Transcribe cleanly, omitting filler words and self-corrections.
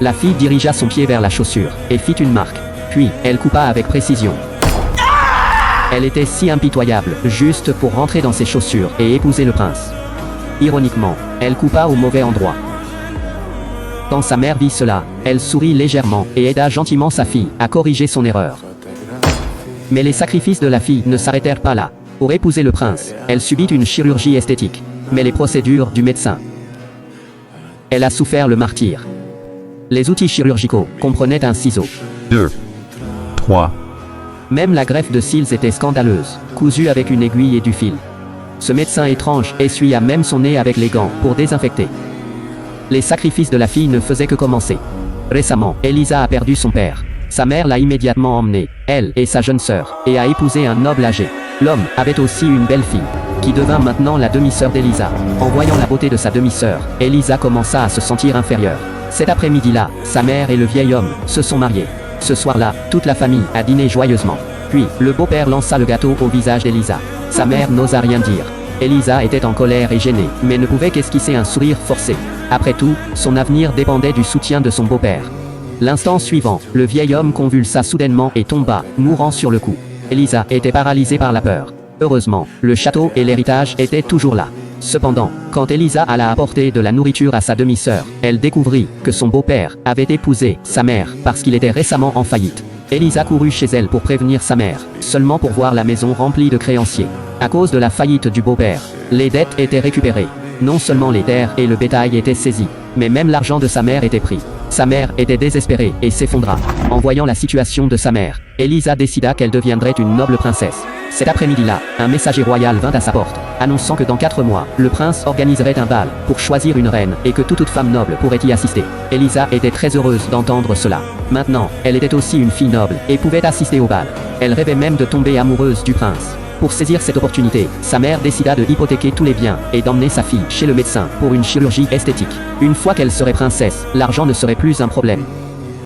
La fille dirigea son pied vers la chaussure, et fit une marque. Puis, elle coupa avec précision. Elle était si impitoyable, juste pour rentrer dans ses chaussures et épouser le prince. Ironiquement, elle coupa au mauvais endroit. Quand sa mère vit cela, elle sourit légèrement et aida gentiment sa fille à corriger son erreur. Mais les sacrifices de la fille ne s'arrêtèrent pas là. Pour épouser le prince, elle subit une chirurgie esthétique. Mais les procédures du médecin. Elle a souffert le martyre. Les outils chirurgicaux comprenaient un ciseau. 2, 3. Même la greffe de cils était scandaleuse, cousue avec une aiguille et du fil. Ce médecin étrange essuya même son nez avec les gants pour désinfecter. Les sacrifices de la fille ne faisaient que commencer. Récemment, Elisa a perdu son père. Sa mère l'a immédiatement emmenée, elle et sa jeune sœur, et a épousé un noble âgé. L'homme avait aussi une belle fille, qui devint maintenant la demi-sœur d'Elisa. En voyant la beauté de sa demi-sœur, Elisa commença à se sentir inférieure. Cet après-midi-là, sa mère et le vieil homme se sont mariés. Ce soir-là, toute la famille a dîné joyeusement. Puis, le beau-père lança le gâteau au visage d'Elisa. Sa mère n'osa rien dire. Elisa était en colère et gênée, mais ne pouvait qu'esquisser un sourire forcé. Après tout, son avenir dépendait du soutien de son beau-père. L'instant suivant, le vieil homme convulsa soudainement et tomba, mourant sur le coup. Elisa était paralysée par la peur. Heureusement, le château et l'héritage étaient toujours là. Cependant, quand Elisa alla apporter de la nourriture à sa demi-sœur, elle découvrit que son beau-père avait épousé sa mère parce qu'il était récemment en faillite. Elisa courut chez elle pour prévenir sa mère, seulement pour voir la maison remplie de créanciers. À cause de la faillite du beau-père, les dettes étaient récupérées. Non seulement les terres et le bétail étaient saisis, mais même l'argent de sa mère était pris. Sa mère était désespérée et s'effondra. En voyant la situation de sa mère, Elisa décida qu'elle deviendrait une noble princesse. Cet après-midi-là, un messager royal vint à sa porte, annonçant que dans 4 mois, le prince organiserait un bal pour choisir une reine et que toute femme noble pourrait y assister. Elisa était très heureuse d'entendre cela. Maintenant, elle était aussi une fille noble et pouvait assister au bal. Elle rêvait même de tomber amoureuse du prince. Pour saisir cette opportunité, sa mère décida de hypothéquer tous les biens et d'emmener sa fille chez le médecin pour une chirurgie esthétique. Une fois qu'elle serait princesse, l'argent ne serait plus un problème.